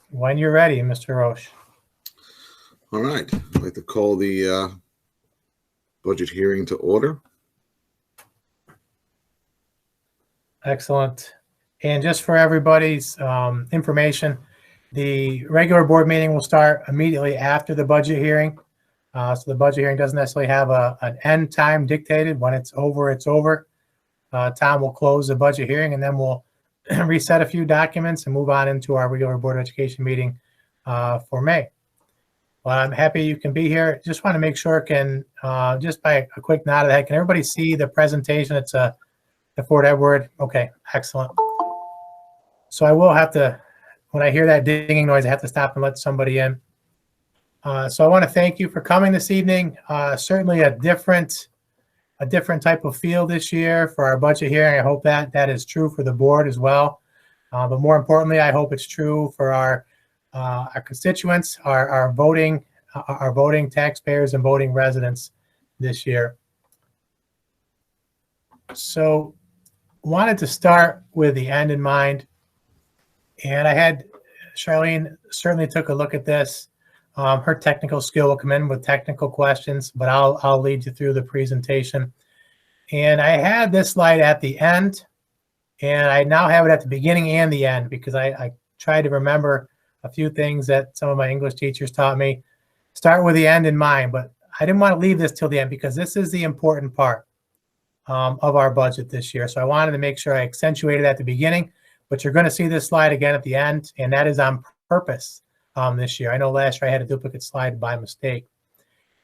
When you're ready, Mr. Roche. All right. I'd like to call the budget hearing to order. Excellent. And just for everybody's information, the regular board meeting will start immediately after the budget hearing. So the budget hearing doesn't necessarily have an end time dictated. When it's over, it's over. Tom will close the budget hearing, and then we'll reset a few documents and move on into our regular Board of Education meeting for May. Well, I'm happy you can be here. Just want to make sure, just by a quick nod of the head, can everybody see the presentation? It's the Fort Edward. Okay, excellent. So I will have to, when I hear that dinging noise, I have to stop and let somebody in. So I want to thank you for coming this evening. Certainly a different type of feel this year for our budget hearing. I hope that is true for the board as well. But more importantly, I hope it's true for our constituents, our voting taxpayers and voting residents this year. So wanted to start with the end in mind. And I had Charlene certainly took a look at this. Her technical skill will come in with technical questions, but I'll lead you through the presentation. And I had this slide at the end, and I now have it at the beginning and the end because I tried to remember a few things that some of my English teachers taught me. Start with the end in mind, but I didn't want to leave this till the end because this is the important part of our budget this year. So I wanted to make sure I accentuated at the beginning, but you're going to see this slide again at the end, and that is on purpose. This year. I know last year I had a duplicate slide by mistake,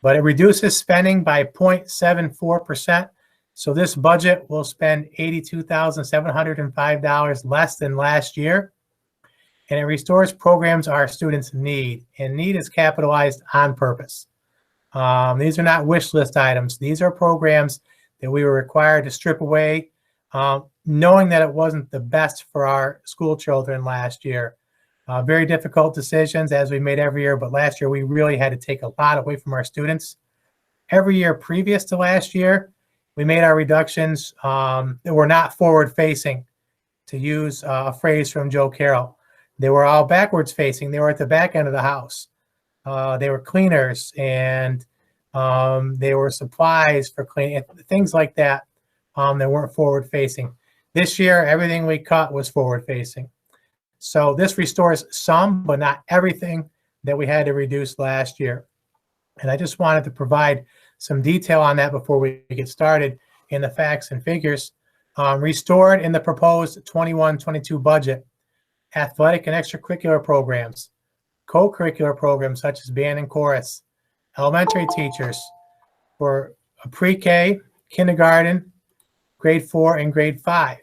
but it reduces spending by 0.74%. So this budget will spend $82,705 less than last year. And it restores programs our students need, and need is capitalized on purpose. These are not wish list items. These are programs that we were required to strip away, knowing that it wasn't the best for our school children last year. Very difficult decisions as we made every year, but last year we really had to take a lot away from our students. Every year previous to last year, we made our reductions that were not forward-facing, to use a phrase from Joe Carroll. They were all backwards-facing. They were at the back end of the house. They were cleaners, and they were supplies for cleaning, things like that that weren't forward-facing. This year, everything we cut was forward-facing. So this restores some, but not everything that we had to reduce last year. And I just wanted to provide some detail on that before we get started in the facts and figures. Restored in the proposed 21-22 budget, athletic and extracurricular programs, co-curricular programs such as band and chorus, elementary teachers for pre-K, kindergarten, grade 4, and grade 5.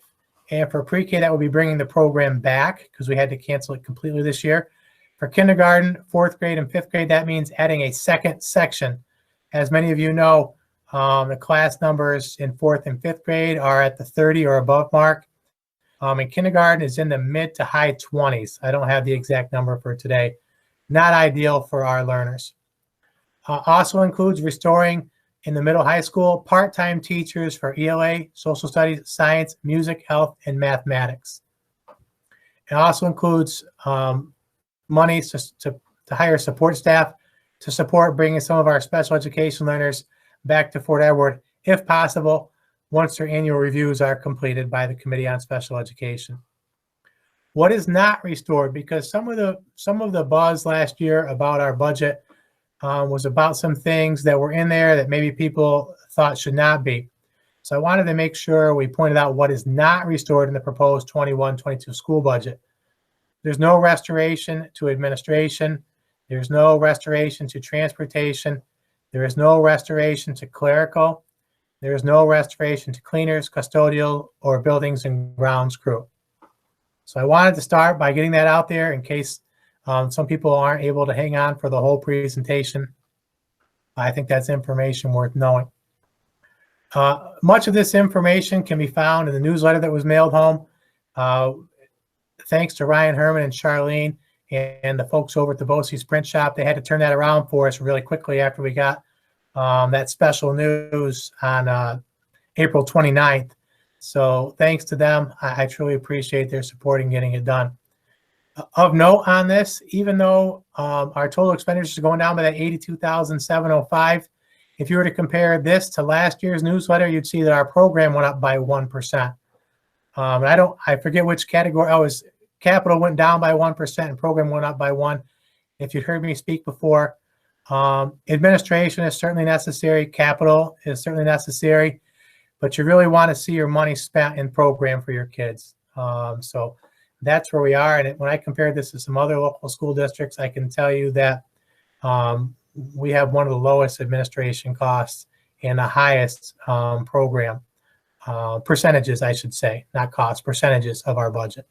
And for pre-K, that will be bringing the program back because we had to cancel it completely this year. For kindergarten, 4th grade, and 5th grade, that means adding a second section. As many of you know, the class numbers in 4th and 5th grade are at the 30 or above mark. And kindergarten is in the mid to high 20s. I don't have the exact number for today. Not ideal for our learners. Also includes restoring in the middle high school, part-time teachers for ELA, social studies, science, music, health, and mathematics. It also includes money to hire support staff to support bringing some of our special education learners back to Fort Edward, if possible, once their annual reviews are completed by the Committee on Special Education. What is not restored, because some of the buzz last year about our budget was about some things that were in there that maybe people thought should not be. So I wanted to make sure we pointed out what is not restored in the proposed 21-22 school budget. There's no restoration to administration. There's no restoration to transportation. There is no restoration to clerical. There is no restoration to cleaners, custodial, or buildings and grounds crew. So I wanted to start by getting that out there in case some people aren't able to hang on for the whole presentation. I think that's information worth knowing. Much of this information can be found in the newsletter that was mailed home. Thanks to Ryan Herman and Charlene and the folks over at the BOCE's print shop. They had to turn that around for us really quickly after we got that special news on April 29th. So thanks to them, I truly appreciate their support in getting it done. Of note on this, even though our total expenditures are going down by that 82,705, if you were to compare this to last year's newsletter, you'd see that our program went up by 1%. I forget which category. Oh, it was capital went down by 1% and program went up by 1%. If you'd heard me speak before, administration is certainly necessary. Capital is certainly necessary, but you really want to see your money spent in program for your kids. So that's where we are. And when I compare this to some other local school districts, I can tell you that we have one of the lowest administration costs and the highest program percentages, I should say, not costs, percentages of our budget.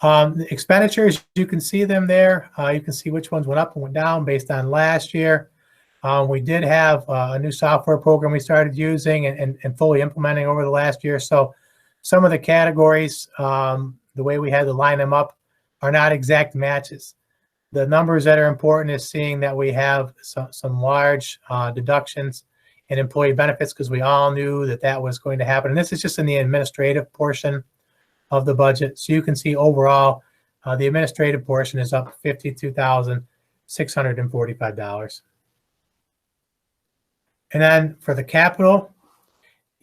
The expenditures, you can see them there. You can see which ones went up and went down based on last year. We did have a new software program we started using and fully implementing over the last year. So some of the categories, the way we had to line them up, are not exact matches. The numbers that are important is seeing that we have some large deductions in employee benefits, because we all knew that that was going to happen. And this is just in the administrative portion of the budget. So you can see overall, the administrative portion is up $52,645. And then for the capital,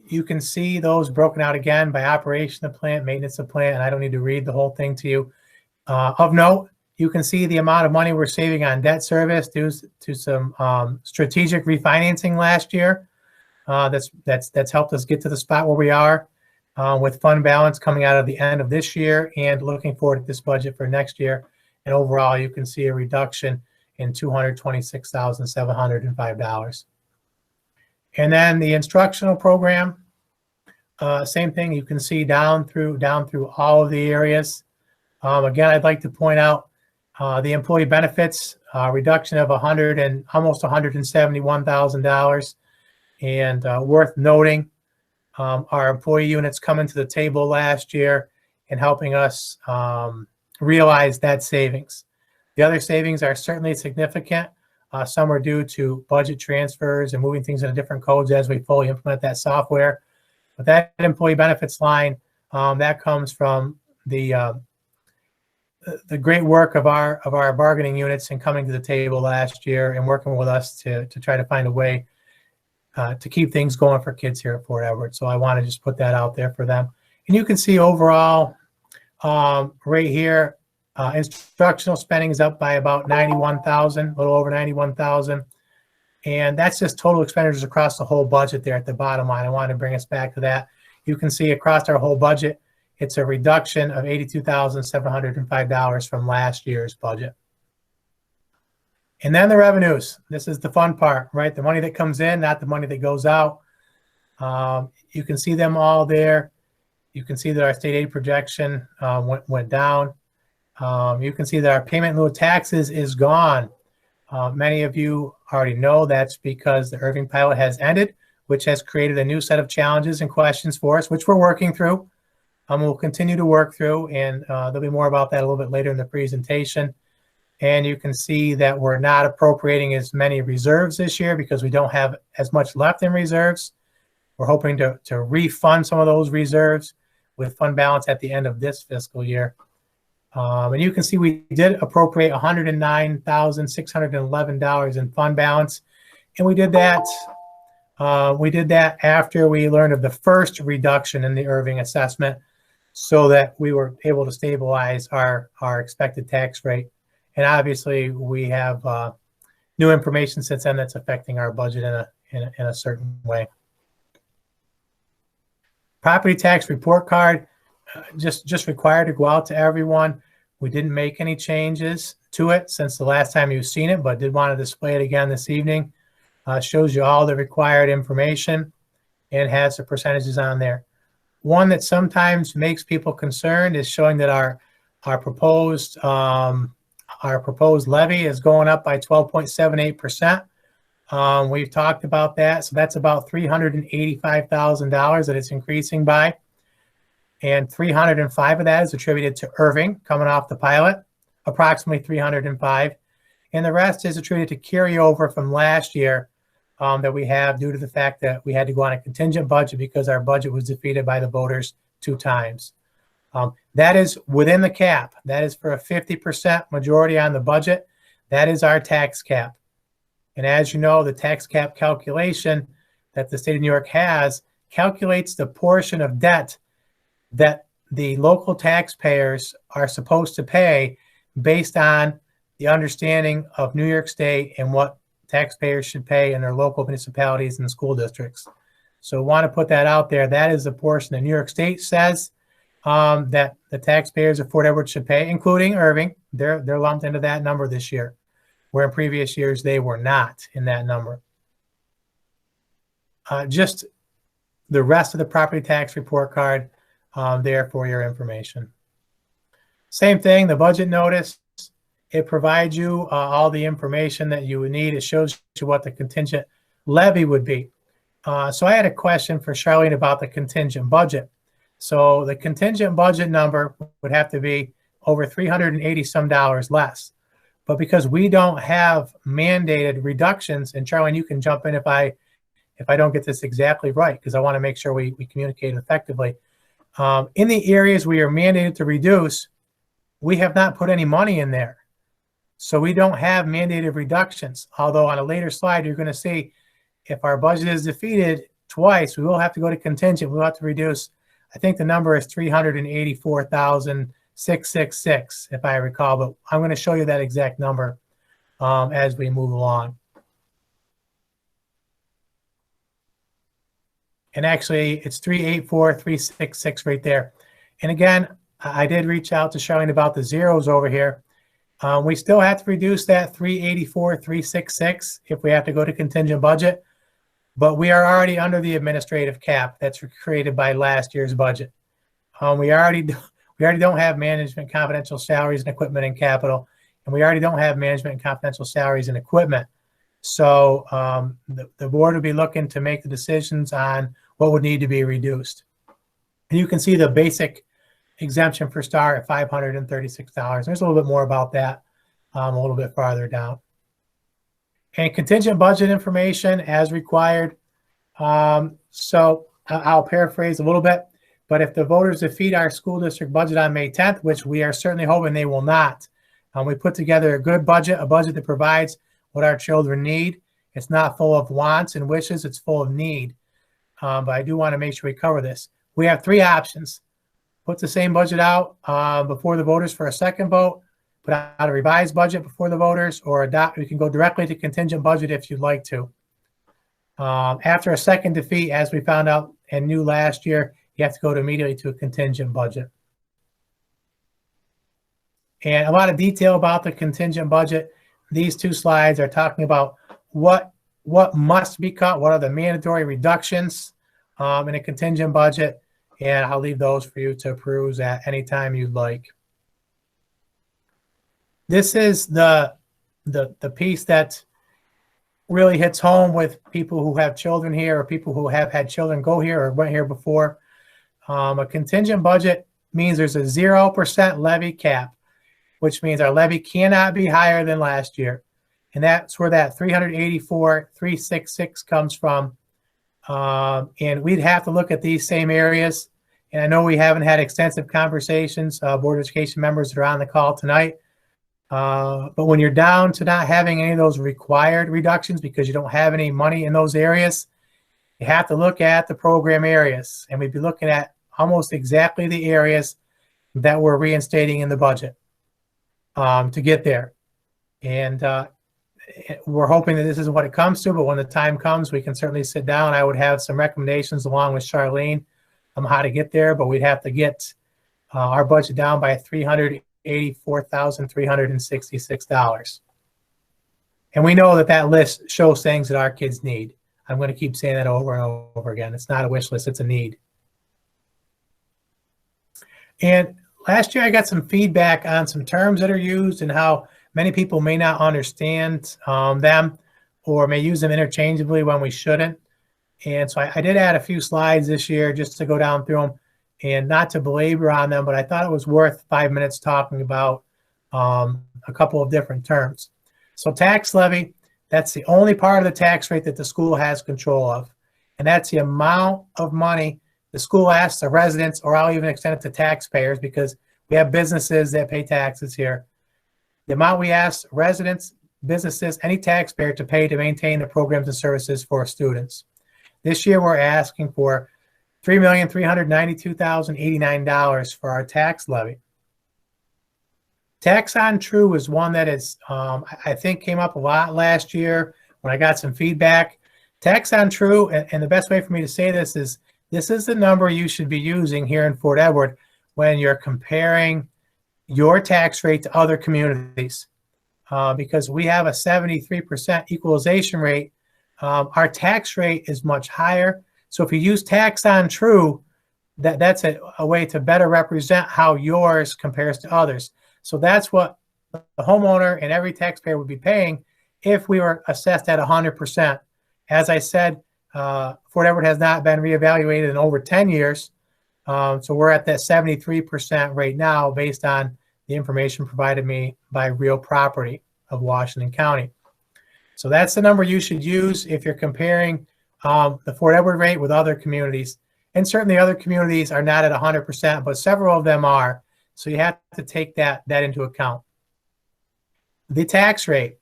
you can see those broken out again by operation of plant, maintenance of plant, and I don't need to read the whole thing to you. Of note, you can see the amount of money we're saving on debt service due to some strategic refinancing last year. That's helped us get to the spot where we are with fund balance coming out of the end of this year and looking forward to this budget for next year. And overall, you can see a reduction in $226,705. And then the instructional program, same thing. You can see down through all of the areas. Again, I'd like to point out the employee benefits reduction of almost $171,000. And worth noting, our employee units coming to the table last year and helping us realize that savings. The other savings are certainly significant. Some are due to budget transfers and moving things into different codes as we fully implement that software. But that employee benefits line, that comes from the great work of our bargaining units and coming to the table last year and working with us to try to find a way to keep things going for kids here at Fort Edward. So I want to just put that out there for them. And you can see overall right here, instructional spending is up by about 91,000, a little over 91,000. And that's just total expenditures across the whole budget there at the bottom line. I want to bring us back to that. You can see across our whole budget, it's a reduction of $82,705 from last year's budget. And then the revenues. This is the fun part, right? The money that comes in, not the money that goes out. You can see them all there. You can see that our state aid projection went down. You can see that our payment in lieu of taxes is gone. Many of you already know that's because the Irving pilot has ended, which has created a new set of challenges and questions for us, which we're working through. We'll continue to work through, and there'll be more about that a little bit later in the presentation. And you can see that we're not appropriating as many reserves this year because we don't have as much left in reserves. We're hoping to refund some of those reserves with fund balance at the end of this fiscal year. And you can see we did appropriate $109,611 in fund balance. And we did that after we learned of the first reduction in the Irving assessment so that we were able to stabilize our expected tax rate. And obviously we have new information since then that's affecting our budget in a certain way. Property tax report card, just required to go out to everyone. We didn't make any changes to it since the last time you've seen it, but did want to display it again this evening. Shows you all the required information and has the percentages on there. One that sometimes makes people concerned is showing that our proposed levy is going up by 12.78%. We've talked about that. So that's about $385,000 that it's increasing by. And 305 of that is attributed to Irving coming off the pilot, approximately 305. And the rest is attributed to carryover from last year that we have due to the fact that we had to go on a contingent budget because our budget was defeated by the voters 2 times. That is within the cap. That is for a 50% majority on the budget. That is our tax cap. And as you know, the tax cap calculation that the state of New York has calculates the portion of debt that the local taxpayers are supposed to pay based on the understanding of New York State and what taxpayers should pay in their local municipalities and school districts. So want to put that out there. That is the portion that New York State says that the taxpayers of Fort Edward should pay, including Irving. They're lumped into that number this year, where in previous years they were not in that number. Just the rest of the property tax report card there for your information. Same thing, the budget notice. It provides you all the information that you would need. It shows you what the contingent levy would be. So I had a question for Charlene about the contingent budget. So the contingent budget number would have to be over $380 some less. But because we don't have mandated reductions, and Charlene, you can jump in if I don't get this exactly right, because I want to make sure we communicate effectively. In the areas we are mandated to reduce, we have not put any money in there. So we don't have mandated reductions. Although on a later slide, you're going to see if our budget is defeated twice, we will have to go to contingent. We'll have to reduce. I think the number is $384,666, if I recall, but I'm going to show you that exact number as we move along. And actually, it's 384,366 right there. And again, I did reach out to Charlene about the zeros over here. We still have to reduce that 384,366 if we have to go to contingent budget, but we are already under the administrative cap that's created by last year's budget. We already don't have management confidential salaries and equipment and capital, and we already don't have management and confidential salaries and equipment. So the board will be looking to make the decisions on what would need to be reduced. And you can see the basic exemption for STAR at $536. There's a little bit more about that a little bit farther down. And contingent budget information as required. So I'll paraphrase a little bit, but if the voters defeat our school district budget on May 10th, which we are certainly hoping they will not, we put together a good budget, a budget that provides what our children need. It's not full of wants and wishes, it's full of need. But I do want to make sure we cover this. We have 3 options. Put the same budget out before the voters for a second vote, put out a revised budget before the voters, or adopt. We can go directly to contingent budget if you'd like to. After a second defeat, as we found out and knew last year, you have to go immediately to a contingent budget. And a lot of detail about the contingent budget. These 2 slides are talking about what must be cut, what are the mandatory reductions in a contingent budget, and I'll leave those for you to peruse at any time you'd like. This is the piece that really hits home with people who have children here or people who have had children go here or went here before. A contingent budget means there's a 0% levy cap, which means our levy cannot be higher than last year. And that's where that 384,366 comes from. And we'd have to look at these same areas. And I know we haven't had extensive conversations, Board of Education members that are on the call tonight. But when you're down to not having any of those required reductions because you don't have any money in those areas, you have to look at the program areas. And we'd be looking at almost exactly the areas that we're reinstating in the budget to get there. And we're hoping that this is what it comes to, but when the time comes, we can certainly sit down. I would have some recommendations along with Charlene on how to get there, but we'd have to get our budget down by $384,366. And we know that that list shows things that our kids need. I'm going to keep saying that over and over again. It's not a wish list, it's a need. And last year I got some feedback on some terms that are used and how many people may not understand them or may use them interchangeably when we shouldn't. And so I did add a few slides this year just to go down through them and not to belabor on them, but I thought it was worth 5 minutes talking about a couple of different terms. So tax levy, That's the only part of the tax rate that the school has control of. And that's the amount of money the school asks the residents, or I'll even extend it to taxpayers because we have businesses that pay taxes here. The amount we ask residents, businesses, any taxpayer to pay to maintain the programs and services for students. This year, we're asking for $3,392,089 for our tax levy. Tax on true is one that is, I think, came up a lot last year when I got some feedback. Tax on true, and the best way for me to say this is the number you should be using here in Fort Edward when you're comparing your tax rate to other communities. Because we have a 73% equalization rate, our tax rate is much higher. So if you use tax on true, that's a way to better represent how yours compares to others. So that's what the homeowner and every taxpayer would be paying if we were assessed at 100%. As I said, Fort Edward has not been reevaluated in over 10 years. So we're at that 73% right now based on the information provided me by Real Property of Washington County. So that's the number you should use if you're comparing the Fort Edward rate with other communities. And certainly other communities are not at 100%, but several of them are. So you have to take that into account. The tax rate.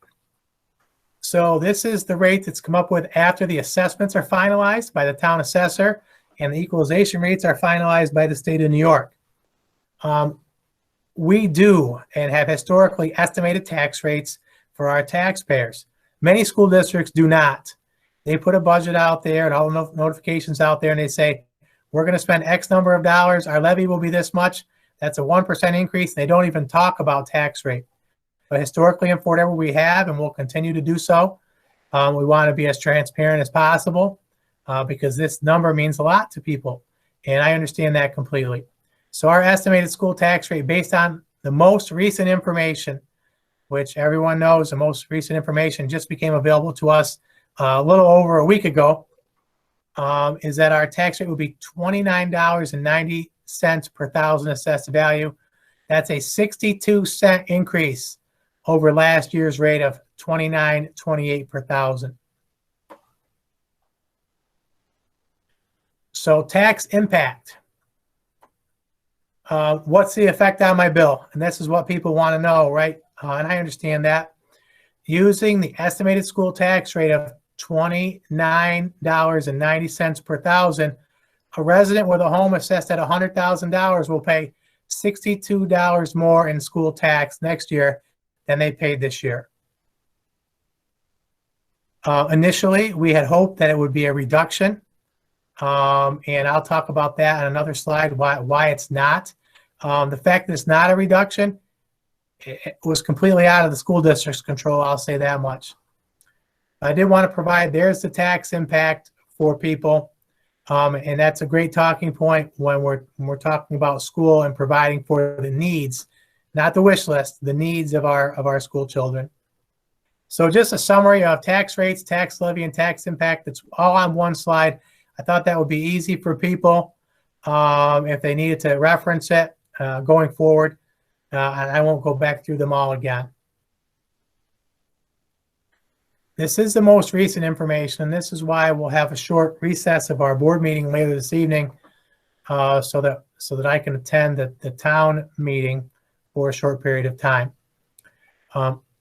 So this is the rate that's come up with after the assessments are finalized by the town assessor and the equalization rates are finalized by the state of New York. We do and have historically estimated tax rates for our taxpayers. Many school districts do not. They put a budget out there and all the notifications out there and they say, we're going to spend X number of dollars. Our levy will be this much. That's a 1% increase. They don't even talk about tax rate. But historically in Fort Edward, we have and will continue to do so. We want to be as transparent as possible because this number means a lot to people. And I understand that completely. So our estimated school tax rate based on the most recent information, which everyone knows the most recent information just became available to us a little over a week ago, is that our tax rate would be $29.90 per thousand assessed value. That's a 62-cent increase over last year's rate of $29.28 per thousand. So tax impact. What's the effect on my bill? And this is what people want to know, right? And I understand that. Using the estimated school tax rate of $29.90 per thousand, a resident with a home assessed at $100,000 will pay $62 more in school tax next year than they paid this year. Initially, we had hoped that it would be a reduction, and I'll talk about that on another slide, why it's not. The fact that it's not a reduction, it was completely out of the school district's control, I'll say that much. I did want to provide, there's the tax impact for people, and that's a great talking point when we're talking about school and providing for the needs, not the wish list, the needs of our school children. So just a summary of tax rates, tax levy, and tax impact. It's all on one slide. I thought that would be easy for people if they needed to reference it going forward. And I won't go back through them all again. This is the most recent information, and this is why we'll have a short recess of our board meeting later this evening so that I can attend the town meeting for a short period of time.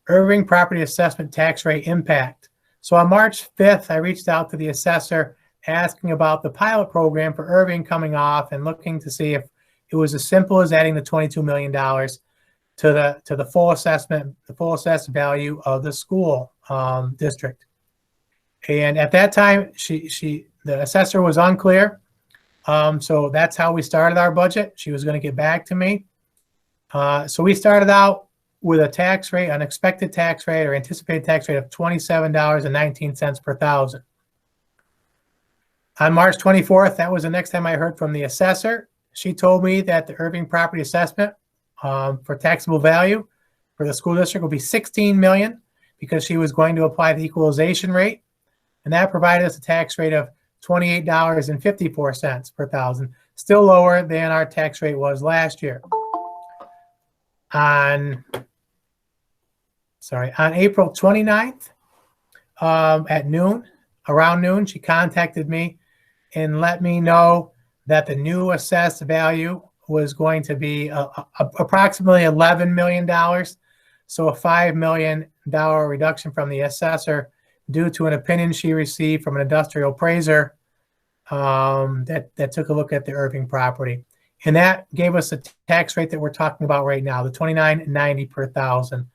Irving property assessment tax rate impact. So on March 5th, I reached out to the assessor asking about the pilot program for Irving coming off and looking to see if it was as simple as adding the $22 million to the full assessment, the full assessed value of the school district. And at that time, the assessor was unclear. So that's how we started our budget. She was going to get back to me. So we started out with a tax rate, an expected tax rate or anticipated tax rate of $27.19 per thousand. On March 24th, that was the next time I heard from the assessor. She told me that the Irving property assessment for taxable value for the school district will be $16 million because she was going to apply the equalization rate. And that provided us a tax rate of $28.54 per thousand, still lower than our tax rate was last year. On April 29th, at noon, around noon, she contacted me and let me know that the new assessed value was going to be approximately $11 million. So a $5 million reduction from the assessor due to an opinion she received from an industrial appraiser that took a look at the Irving property. And that gave us a tax rate that we're talking about right now, the $29.90 per thousand.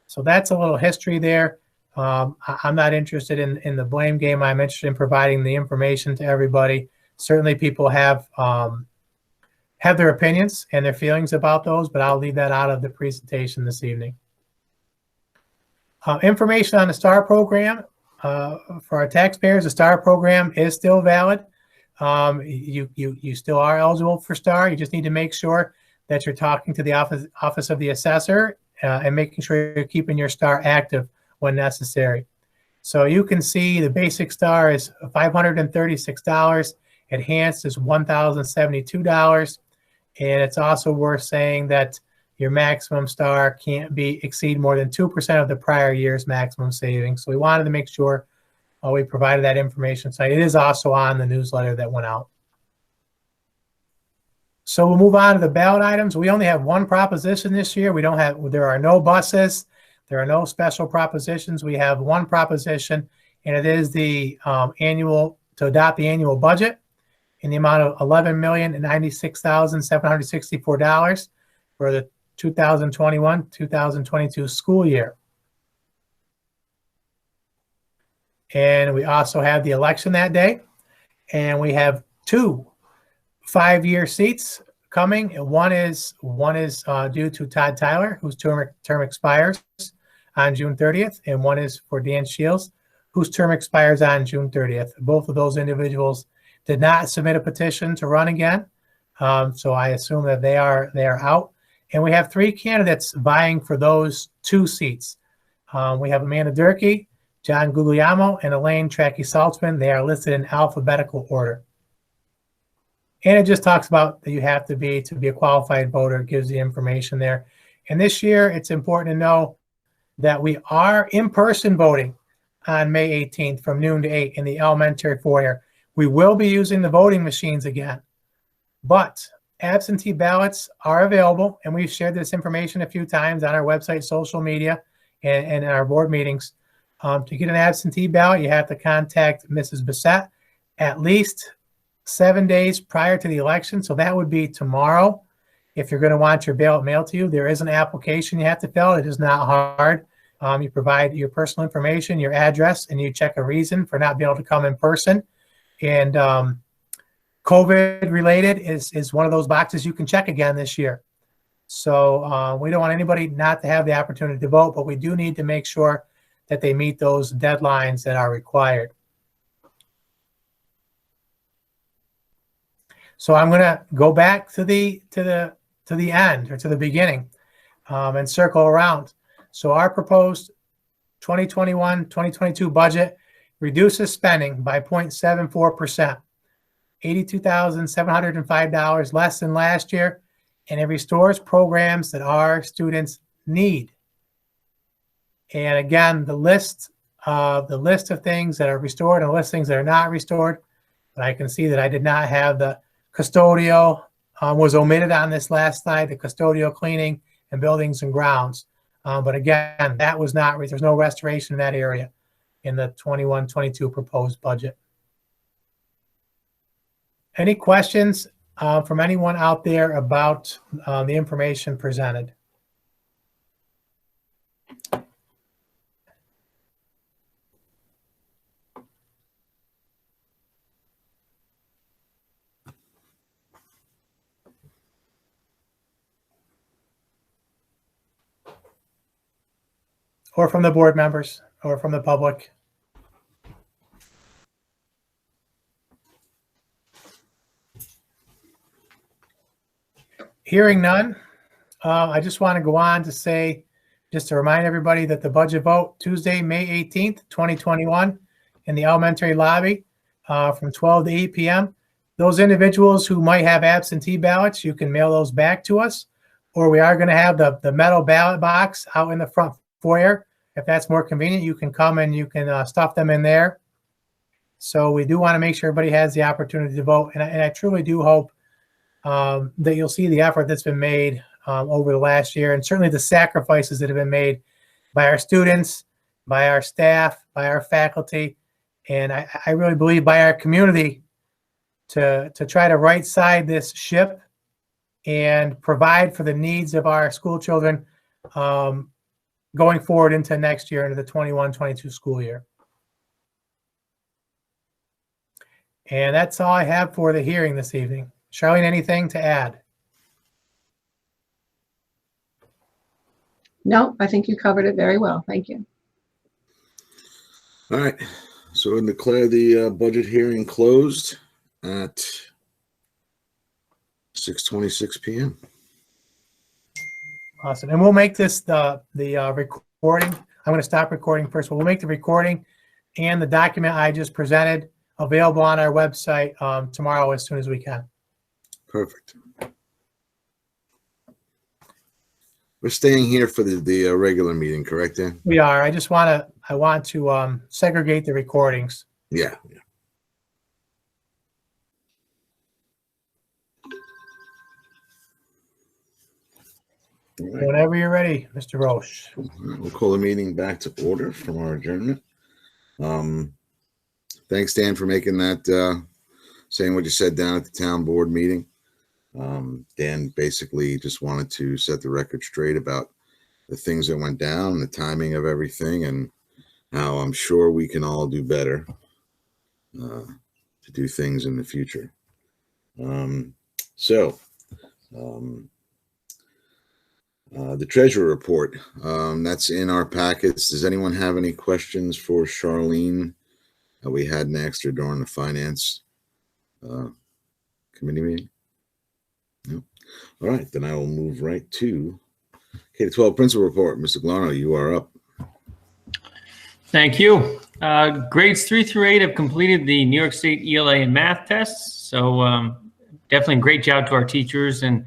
So that's a little history there. I'm not interested in the blame game. I'm interested in providing the information to everybody. Certainly people have their opinions and their feelings about those, but I'll leave that out of the presentation this evening. Information on the STAR program. For our taxpayers, the STAR program is still valid. You still are eligible for STAR. You just need to make sure that you're talking to the office of the assessor and making sure you're keeping your STAR active when necessary. So you can see the basic STAR is $536. Enhanced is $1,072. And it's also worth saying that your maximum STAR can't exceed more than 2% of the prior year's maximum savings. So we wanted to make sure we provided that information. So it is also on the newsletter that went out. So we'll move on to the ballot items. We only have one proposition this year. There are no buses. There are no special propositions. We have one proposition, and it is to adopt the annual budget in the amount of $11,096,764 for the 2021-2022 school year. And we also have the election that day, and we have 2 5-year seats coming. And one is due to Todd Tyler, whose term expires on June 30th, and one is for Dan Shields, whose term expires on June 30th. Both of those individuals did not submit a petition to run again, so I assume that they are out. And we have 3 candidates vying for those 2 seats. We have Amanda Durkee, John Guglielmo, and Elaine Tracky-Saltzman. They are listed in alphabetical order. And it just talks about that you have to be a qualified voter. It gives the information there. And this year, it's important to know that we are in-person voting on May 18th from noon to 8 in the elementary foyer. We will be using the voting machines again, but absentee ballots are available, and we've shared this information a few times on our website, social media, and in our board meetings. To get an absentee ballot, you have to contact Mrs. Bissett at least 7 days prior to the election. So that would be tomorrow. If you're going to want your ballot mailed to you, there is an application you have to fill. It is not hard. You provide your personal information, your address, and you check a reason for not being able to come in person. And COVID related is one of those boxes you can check again this year. So we don't want anybody not to have the opportunity to vote, but we do need to make sure that they meet those deadlines that are required. So I'm going to go back to the end, or to the beginning, and circle around. So our proposed 2021-2022 budget reduces spending by 0.74%, $82,705 less than last year, and it restores programs that our students need. And again, the list of things that are restored and the list of things that are not restored. But I can see that I did not have the custodial, was omitted on this last slide, the custodial cleaning and buildings and grounds. But again, that was not, there's no restoration in that area in the 21-22 proposed budget. Any questions from anyone out there about the information presented? Or from the board members, or from the public? Hearing none, I just want to go on to say, just to remind everybody that the budget vote Tuesday, May 18th, 2021 in the elementary lobby from 12 to 8 p.m. Those individuals who might have absentee ballots, you can mail those back to us, or we are going to have the metal ballot box out in the front foyer if that's more convenient, you can come and you can stuff them in there. So we do want to make sure everybody has the opportunity to vote. And I truly do hope that you'll see the effort that's been made over the last year, and certainly the sacrifices that have been made by our students, by our staff, by our faculty, and I really believe by our community to try to right side this ship and provide for the needs of our school children going forward into next year, into the 21-22 school year. And that's all I have for the hearing this evening. Charlene, anything to add? No, I think you covered it very well. Thank you. All right. So I declare the budget hearing closed at 6:26 p.m. Awesome. And we'll make this the recording. I'm going to stop recording first, but we'll make the recording and the document I just presented available on our website tomorrow as soon as we can. Perfect. We're staying here for the regular meeting, correct, Dan? We are. I want to segregate the recordings. Yeah. All right. Whenever you're ready, Mr. Roche. We'll call the meeting back to order from our adjournment. Thanks, Dan, for making that, saying what you said down at the town board meeting. Dan basically just wanted to set the record straight about the things that went down, the timing of everything, and how I'm sure we can all do better to do things in the future. The treasurer report, that's in our packets. Does anyone have any questions for Charlene that we had next or during the finance committee meeting? No. All right, then I will move right to K-12 principal report. Mr. Glano, you are up. Thank you. Grades 3 through 8 have completed the New York State ELA and math tests. So definitely a great job to our teachers and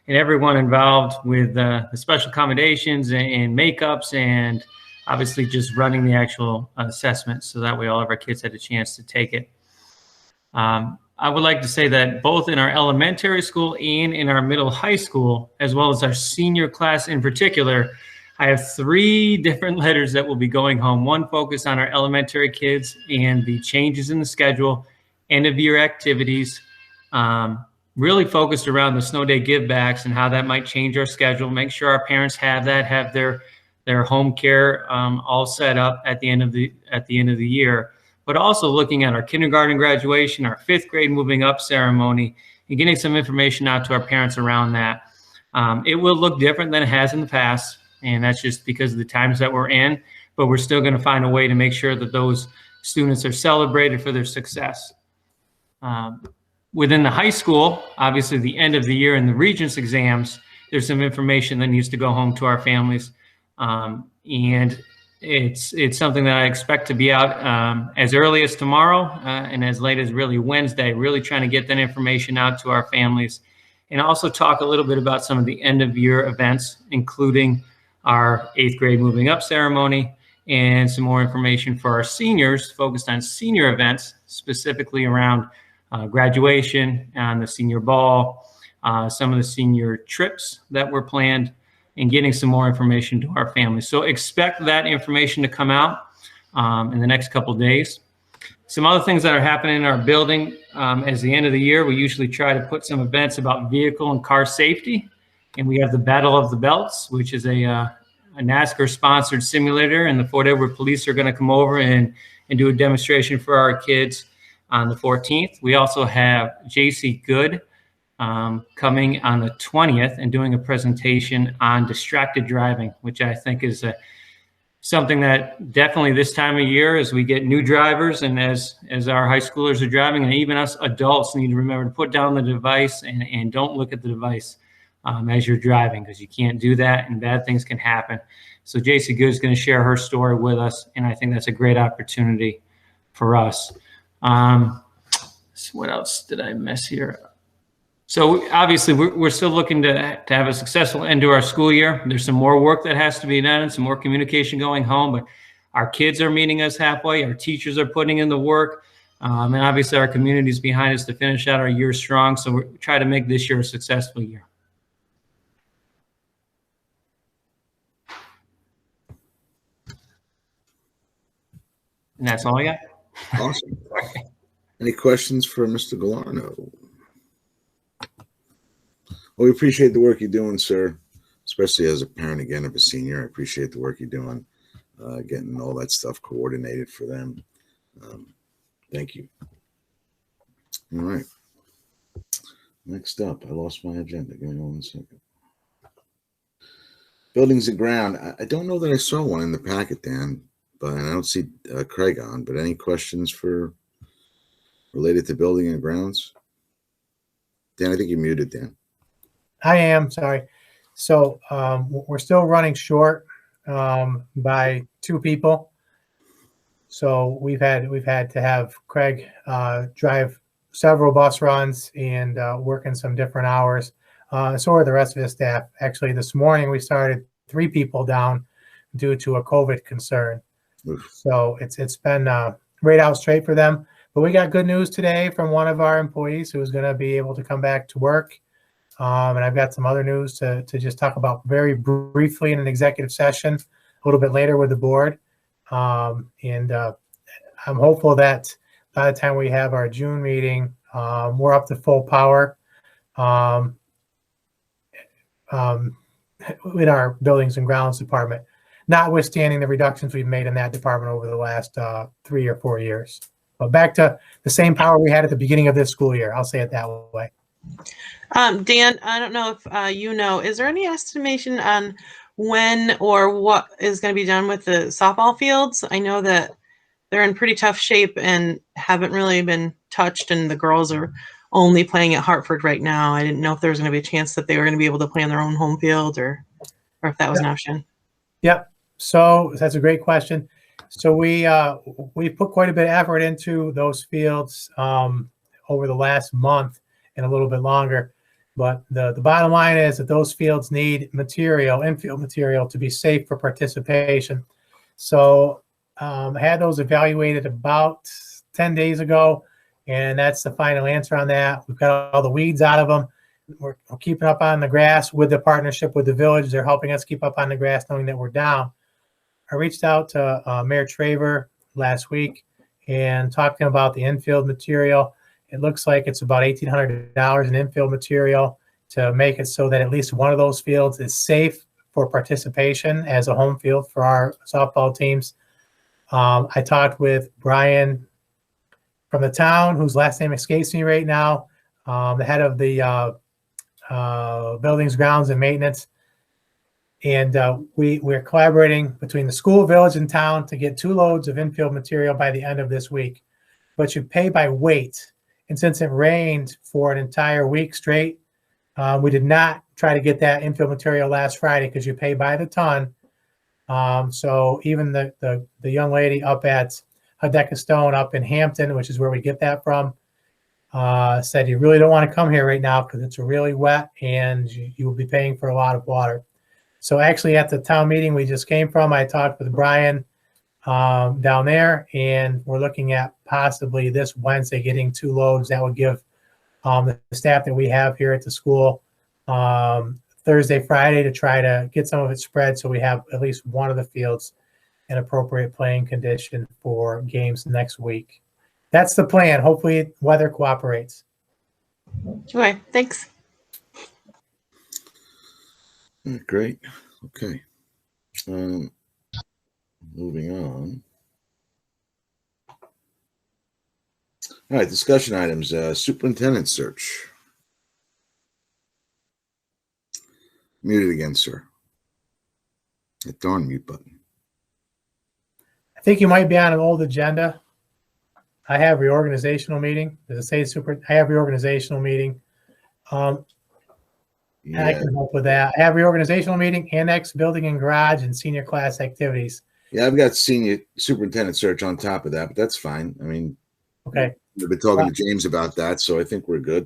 everyone involved with the special accommodations and makeups, and obviously just running the actual assessment, so that way all of our kids had a chance to take it. I would like to say that both in our elementary school and in our middle high school, as well as our senior class in particular, I have 3 different letters that will be going home. One focused on our elementary kids and the changes in the schedule, end of year activities, really focused around the snow day givebacks and how that might change our schedule, make sure our parents have their home care all set up at the end of the year, but also looking at our kindergarten graduation, our 5th grade moving up ceremony, and getting some information out to our parents around that. It will look different than it has in the past, and that's just because of the times that we're in, but we're still going to find a way to make sure that those students are celebrated for their success. Within the high school, obviously the end of the year and the Regents exams, there's some information that needs to go home to our families. And it's something that I expect to be out as early as tomorrow and as late as really Wednesday, really trying to get that information out to our families, and also talk a little bit about some of the end of year events, including our 8th grade moving up ceremony, and some more information for our seniors focused on senior events, specifically around graduation and the senior ball, some of the senior trips that were planned, and getting some more information to our families. So expect that information to come out in the next couple of days. Some other things that are happening in our building as the end of the year, we usually try to put some events about vehicle and car safety. And we have the Battle of the Belts, which is a NASCAR sponsored simulator, and the Fort Edward police are going to come over and do a demonstration for our kids on the 14th. We also have JC Good coming on the 20th and doing a presentation on distracted driving, which I think is something that definitely this time of year, as we get new drivers and as our high schoolers are driving, and even us adults need to remember to put down the device and don't look at the device as you're driving, because you can't do that and bad things can happen. So JC Good is going to share her story with us, and I think that's a great opportunity for us. So what else did I miss here? So obviously, we're still looking to have a successful end to our school year. There's some more work that has to be done and some more communication going home, but our kids are meeting us halfway. Our teachers are putting in the work. And obviously, our community is behind us to finish out our year strong. So we're trying to make this year a successful year. And that's all I got. Awesome. Any questions for Mr. Galarno? Well, we appreciate the work you're doing, sir, especially as a parent, again, of a senior. I appreciate the work you're doing, getting all that stuff coordinated for them. Thank you. All right. Next up, I lost my agenda. Give me 1 second. Buildings and ground. I don't know that I saw one in the packet, Dan, but I don't see Craig on. But any questions for related to building and grounds? Dan, I think you're muted, Dan. I am, sorry. So we're still running short by 2 people. So we've had to have Craig drive several bus runs and work in some different hours. So are the rest of his staff. Actually, this morning we started 3 people down due to a COVID concern. Oof. So it's been right out straight for them. But we got good news today from one of our employees who's going to be able to come back to work. And I've got some other news to just talk about very briefly in an executive session a little bit later with the board. And I'm hopeful that by the time we have our June meeting, we're up to full power in our buildings and grounds department, notwithstanding the reductions we've made in that department over the last 3 or 4 years. But back to the same power we had at the beginning of this school year. I'll say it that way. Dan, I don't know if you know, is there any estimation on when or what is going to be done with the softball fields? I know that they're in pretty tough shape and haven't really been touched, and the girls are only playing at Hartford right now. I didn't know if there was going to be a chance that they were going to be able to play on their own home field, or if that was an option. Yep. So that's a great question. So we put quite a bit of effort into those fields over the last month and a little bit longer. But the bottom line is that those fields need material, infield material, to be safe for participation. So I had those evaluated about 10 days ago, and that's the final answer on that. We've got all the weeds out of them. We're keeping up on the grass with the partnership with the village. They're helping us keep up on the grass, knowing that we're down. I reached out to Mayor Traver last week and talked to him about the infield material. It looks like it's about $1,800 in infield material to make it so that at least one of those fields is safe for participation as a home field for our softball teams. I talked with Brian from the town, whose last name escapes me right now, the head of the buildings, grounds, and maintenance. And we're collaborating between the school, village, and town to get 2 loads of infield material by the end of this week. But you pay by weight. And since it rained for an entire week straight, we did not try to get that infield material last Friday because you pay by the ton. So even the young lady up at Hideka Stone up in Hampton, which is where we get that from, said you really don't want to come here right now because it's really wet and you will be paying for a lot of water. So actually at the town meeting we just came from, I talked with Brian down there, and we're looking at possibly this Wednesday getting 2 loads. That would give the staff that we have here at the school Thursday, Friday to try to get some of it spread so we have at least one of the fields in appropriate playing condition for games next week. That's the plan. Hopefully weather cooperates. Okay, thanks. Great. Okay. Moving on. All right, discussion items. Superintendent search. Muted again, sir. That darn mute button. I think you might be on an old agenda. I have reorganizational meeting. Does it say I have reorganizational meeting. I can help with that. I have reorganizational meeting, annex, building and garage, and senior class activities. Yeah, I've got senior superintendent search on top of that, but that's fine. I mean, okay. We've been talking to James about that, so I think we're good.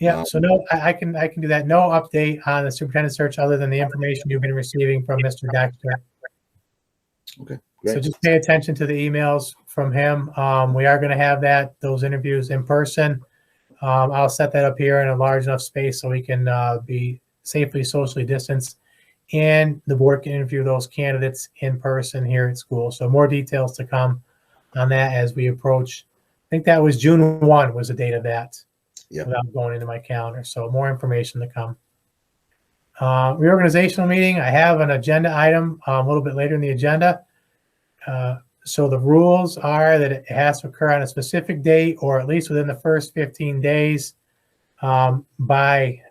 Yeah, so no, I can do that. No update on the superintendent search other than the information you've been receiving from Mr. Dexter. Okay, So great. just pay attention to the emails from him. We are going to have those interviews in person. I'll set that up here in a large enough space so we can be safely socially distanced, and the board can interview those candidates in person here at school. So more details to come on that as we approach. I think that was June 1 was the date of that. Yep. Without going into my calendar. So more information to come. Reorganizational meeting. I have an agenda item a little bit later in the agenda. So the rules are that it has to occur on a specific date or at least within the first 15 days by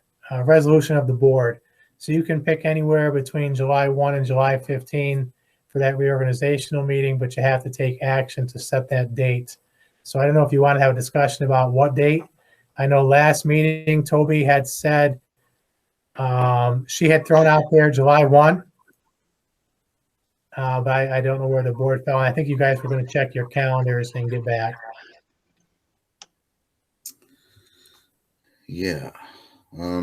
resolution of the board. So you can pick anywhere between July 1 and July 15 for that reorganizational meeting, but you have to take action to set that date. So I don't know if you want to have a discussion about what date. I know last meeting, Toby had said she had thrown out there July 1. But I don't know where the board fell. I think you guys were going to check your calendars and get back. Yeah. I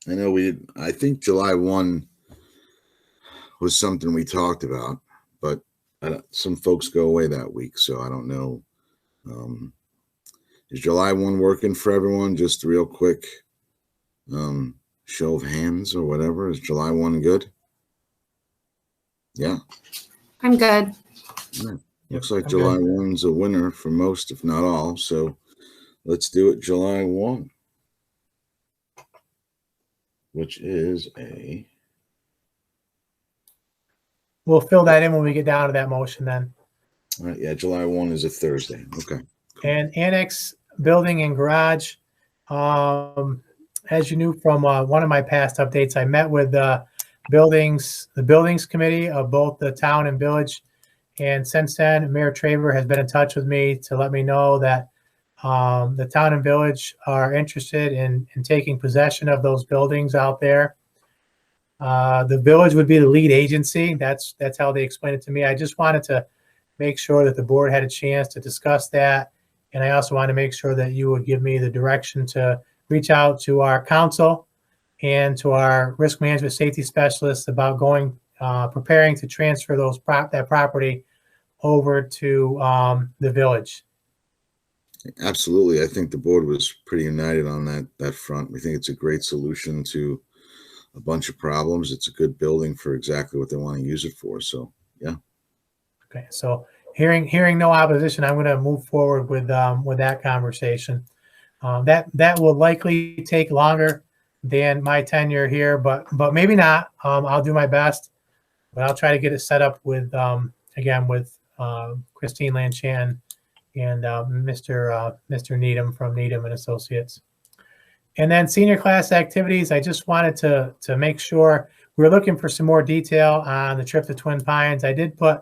know I think July 1 was something we talked about, but some folks go away that week, so I don't know. Is July 1 working for everyone? Just real quick, show of hands or whatever. Is July 1 good? Yeah. I'm good. Yeah. Looks like July 1's a winner for most, if not all. So let's do it July 1, which is a... We'll fill that in when we get down to that motion then. All right, yeah, July 1 is a Thursday. Okay. And annex building and garage. As you knew from one of my past updates, I met with the buildings committee of both the town and village. And since then, Mayor Traver has been in touch with me to let me know that the town and village are interested in taking possession of those buildings out there. The village would be the lead agency. That's how they explained it to me. I just wanted to make sure that the board had a chance to discuss that. And I also want to make sure that you would give me the direction to reach out to our council and to our risk management safety specialists about preparing to transfer that property over to the village. Absolutely. I think the board was pretty united on that front. We think it's a great solution to a bunch of problems. It's a good building for exactly what they want to use it for. So, yeah. Okay. So hearing no opposition, I'm going to move forward with that conversation. That will likely take longer than my tenure here, but maybe not. I'll do my best, but I'll try to get it set up with Christine Lanchan and Mr. Needham from Needham and Associates. And then senior class activities, I just wanted to make sure we're looking for some more detail on the trip to Twin Pines. I did put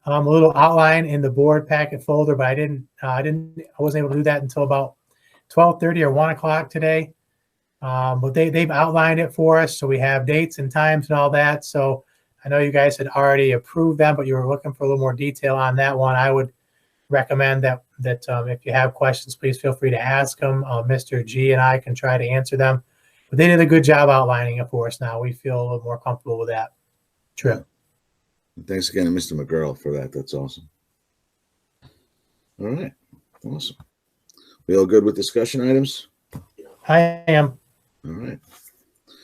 a little outline in the board packet folder, but I wasn't able to do that until about 12:30 or 1 o'clock today. But they've outlined it for us, so we have dates and times and all that. So I know you guys had already approved them, but you were looking for a little more detail on that one. I would recommend that if you have questions, please feel free to ask them. Mr. G and I can try to answer them. But they did a good job outlining it for us now. We feel a little more comfortable with that trip. Thanks again to Mr. McGurl for that. That's awesome. All right. Awesome. We all good with discussion items? I am. All right.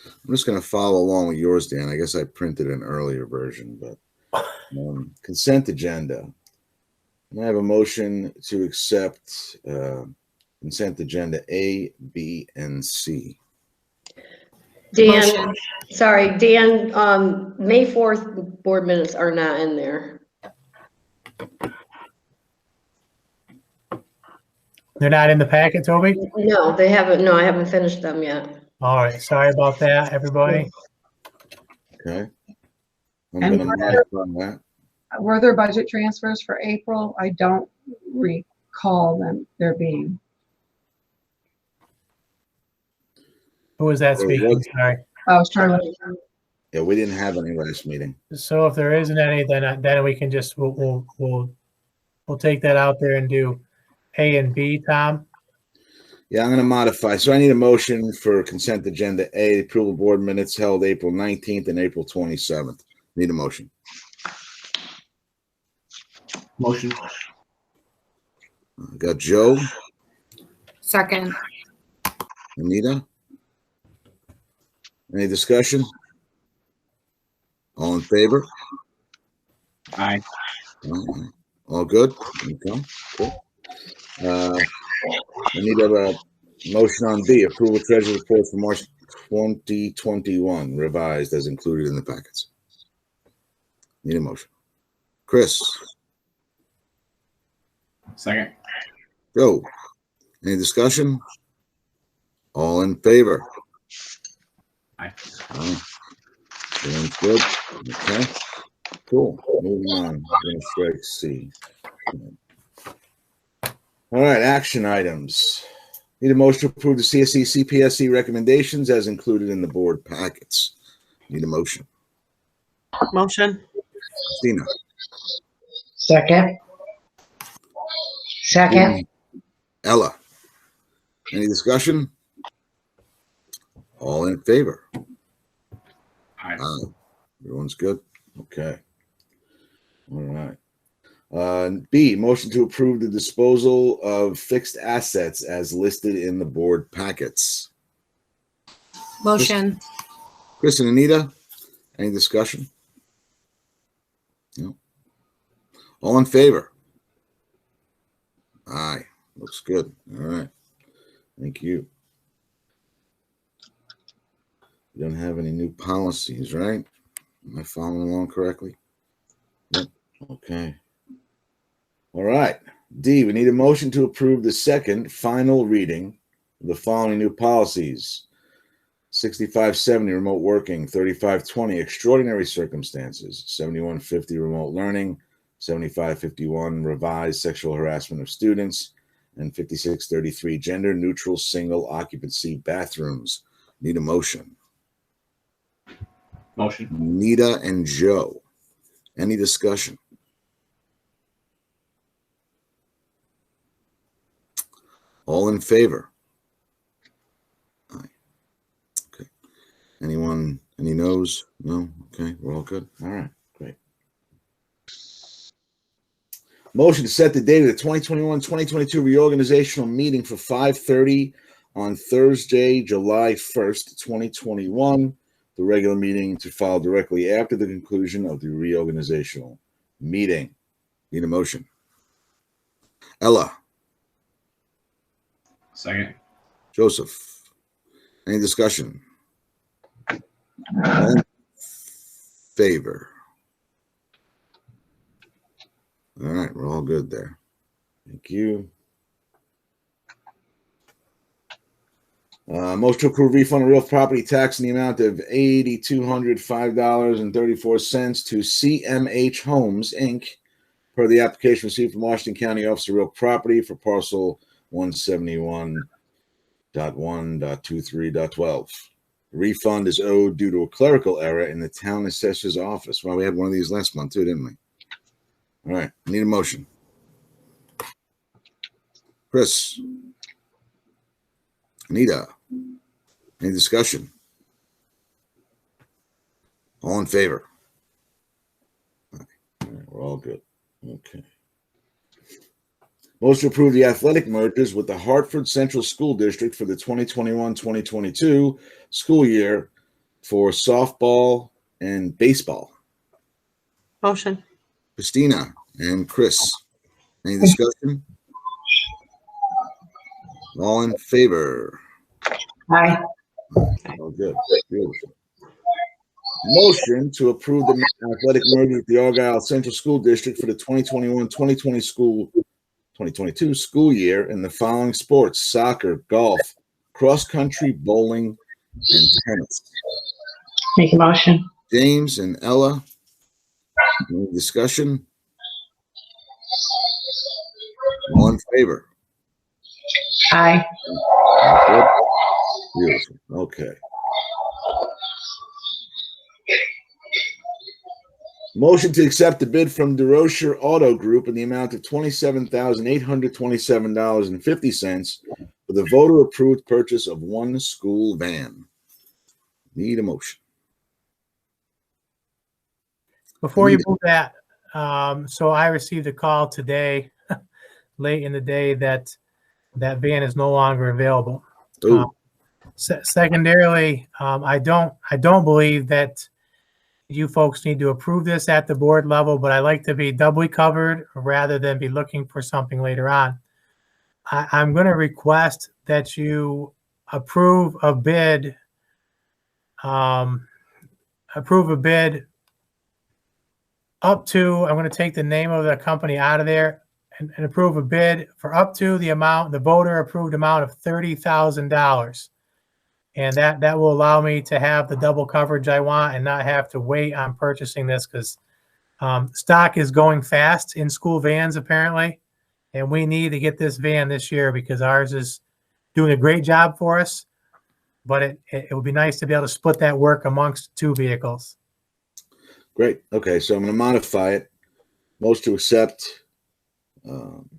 I'm just going to follow along with yours, Dan. I guess I printed an earlier version, but consent agenda. And I have a motion to accept consent agenda A, B, and C. Dan, sorry, Dan, May 4th board minutes are not in there. They're not in the packet, Toby? No, they haven't. No, I haven't finished them yet. All right. Sorry about that, everybody. Okay. I'm And going to mark on that. were there budget transfers for April? I don't recall them there being. Who was that speaking? Sorry. Oh, Charlotte. Yeah, we didn't have any last meeting. So if there isn't any, then we can just we'll take that out there and do A and B, Tom. Yeah, I'm going to modify. So I need a motion for consent agenda A, approval of board minutes held April 19th and April 27th. Need a motion. Motion. Got Joe, Second. Anita. Any discussion? All in favor? Aye. All good? Okay. Cool. I need to have a motion on B, approval of treasury report for March 2021, revised as included in the packets. Need a motion. Chris, Second. Joe, any discussion? All in favor? Aye. Everyone's good? Okay. Cool. Moving on. We're gonna strike C. All right, action items. Need a motion to approve the CSE CPSC recommendations as included in the board packets. Need a motion. Motion. Christina. Second. Second. Ella. Any discussion? All in favor? Aye. Everyone's good? Okay. All right. B, motion to approve the disposal of fixed assets as listed in the board packets. Motion. Chris and Anita, any discussion? No. All in favor? Aye. Looks good. All right. Thank you. We don't have any new policies, right? Am I following along correctly? Yep. Okay. All right. D, we need a motion to approve the second final reading of the following new policies. 6570 remote working, 3520 extraordinary circumstances, 7150 remote learning, 7551 revised sexual harassment of students, and 5633 gender neutral single occupancy bathrooms. Need a motion. Motion. Nita and Joe. Any discussion? All in favor? Aye. Okay. Anyone, any no's? No? Okay, we're all good. All right, great. Motion to set the date of the 2021-2022 reorganizational meeting for 5:30 on Thursday, July 1st, 2021. The regular meeting to follow directly after the conclusion of the reorganizational meeting. Need a motion. Ella. Second. Joseph. Any discussion? All in favor? All right, we're all good there. Thank you. Motion to approve refund of real property tax in the amount of $8,205.34 to CMH Homes, Inc. per the application received from Washington County Office of Real Property for parcel 171.1.23.12. The refund is owed due to a clerical error in the town assessor's office. Well, we had one of these last month too, didn't we? All right, need a motion. Chris. Anita. Any discussion? All in favor? All right, we're all good. Okay. Motion to approve the athletic mergers with the Hartford Central School District for the 2021-2022 school year for softball and baseball. Motion. Christina and Chris. Any discussion? All in favor? Aye. Oh, good. Beautiful. Motion to approve the athletic merger with the Argyle Central School District for the 2022 school year in the following sports: soccer, golf, cross-country, bowling, and tennis. Make a motion. James and Ella. Any discussion? All in favor? Aye. Good. Beautiful. Okay. Motion to accept the bid from DeRocher Auto Group in the amount of $27,827.50 for the voter-approved purchase of one school van. Need a motion. Before you move that, so I received a call today, late in the day, that that van is no longer available. Ooh. Secondarily, I don't believe that you folks need to approve this at the board level, but I like to be doubly covered rather than be looking for something later on. I'm going to request that you approve a bid. Approve a bid up to, I'm going to take the name of the company out of there and approve a bid for up to the amount, the voter approved amount of $30,000. And that will allow me to have the double coverage I want and not have to wait on purchasing this, because stock is going fast in school vans apparently. And we need to get this van this year because ours is doing a great job for us. But it would be nice to be able to split that work amongst two vehicles. Great. Okay, so I'm going to modify it. Motion to accept. I'm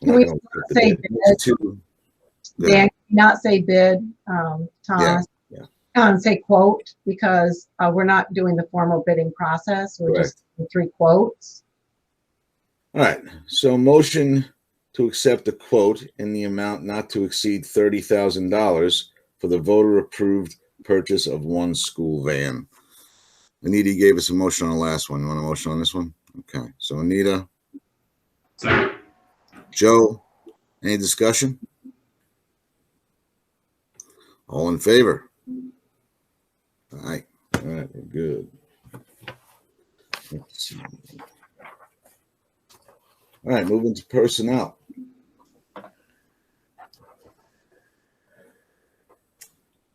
not we gonna accept the say bid. bid? Motion to- Dan, not say bid, Thomas. Say quote, because we're not doing the formal bidding process. We're just doing 3 quotes. All right, so motion to accept the quote in the amount not to exceed $30,000 for the voter-approved purchase of one school van. Anita gave us a motion on the last one. You want a motion on this one? Okay, so Anita, Second. Joe, any discussion? All in favor? All right, we're good. Let's see. All right, moving to personnel.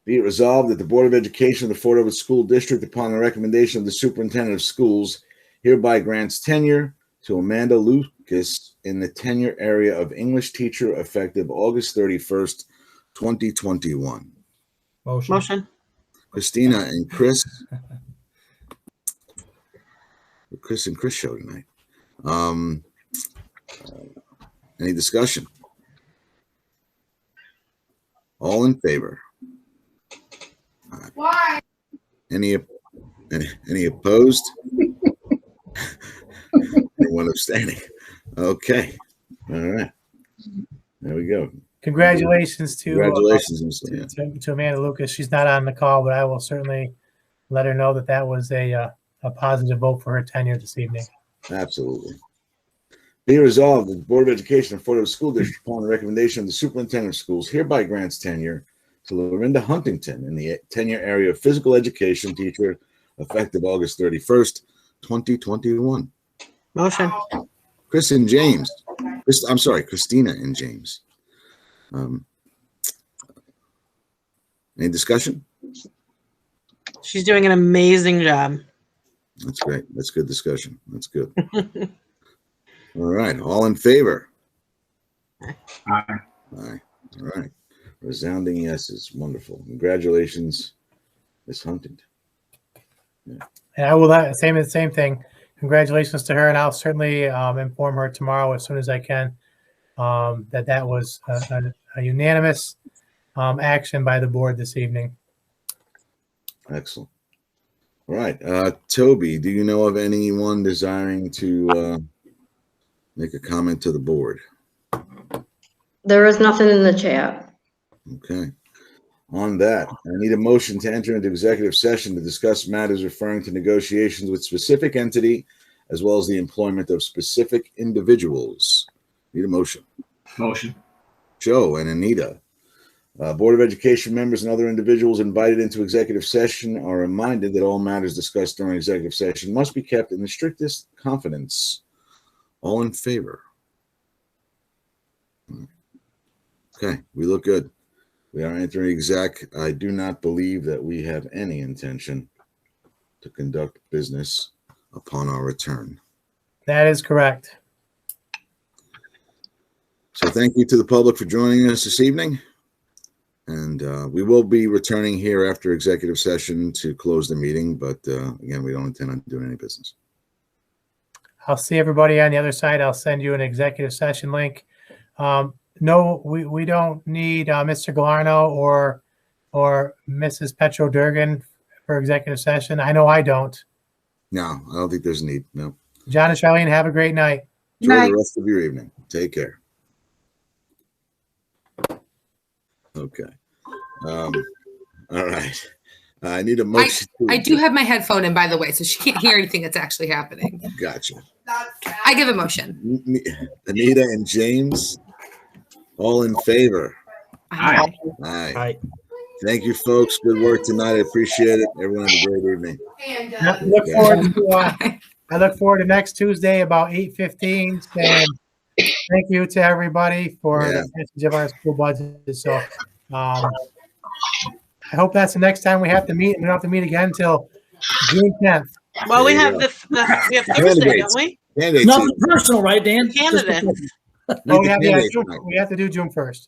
Be it resolved that the Board of Education of the Fort Edward School District, upon the recommendation of the Superintendent of Schools, hereby grants tenure to Amanda Lucas in the tenure area of English teacher effective August 31st, 2021. Motion. Christina and Chris. Chris and Chris show tonight. Any discussion? All in favor? Why? Any opposed? Anyone abstaining? Okay. All right. There we go. Congratulations to Congratulations, to Amanda Lucas. She's not on the call, but I will certainly let her know that that was a positive vote for her tenure this evening. Absolutely. Be resolved that the Board of Education of Fort Edward School District, upon the recommendation of the Superintendent of Schools, hereby grants tenure to Lorinda Huntington in the tenure area of physical education teacher effective August 31st, 2021. Motion. Chris and James. I'm sorry, Christina and James. Any discussion? She's doing an amazing job. That's great. That's good discussion. That's good. All right. All in favor? Aye. Aye. All right. Resounding yeses. Wonderful. Congratulations, Miss Huntington. And I will same thing. Congratulations to her, and I'll certainly inform her tomorrow as soon as I can that was a unanimous action by the board this evening. Excellent. All right. Toby, do you know of anyone desiring to make a comment to the board? There is nothing in the chat. Okay. On that, I need a motion to enter into executive session to discuss matters referring to negotiations with specific entity as well as the employment of specific individuals. Need a motion. Motion. Joe and Anita. Board of Education members and other individuals invited into executive session are reminded that all matters discussed during executive session must be kept in the strictest confidence. All in favor? Okay, we look good. We are entering exec. I do not believe that we have any intention to conduct business upon our return. That is correct. So thank you to the public for joining us this evening. And we will be returning here after executive session to close the meeting. But again, we don't intend on doing any business. I'll see everybody on the other side. I'll send you an executive session link. No, we don't need Mr. Galarno or Mrs. Petro Durgan for executive session. I know I don't. No, I don't think there's a need. No. John and Charlene, have a great night. Enjoy Night. the rest of your evening. Take care. Okay. All right. I need a motion. I do have my headphone in, by the way, so she can't hear anything that's actually happening. Gotcha. I give a motion. Anita and James, all in favor? Aye. Aye. Thank you, folks. Good work tonight. I appreciate it. Everyone have a great evening. I look forward to, I look forward to next Tuesday about 8:15. And thank you to everybody for the passage of our school budget. So I hope that's the next time we have to meet, and we don't have to meet again until June 10th. Well, we There have you we have Thursday, don't we? Candidates. Nothing personal, right, Dan? Candidates. Oh, yeah, Candidates June, tonight. we have to do June 1st.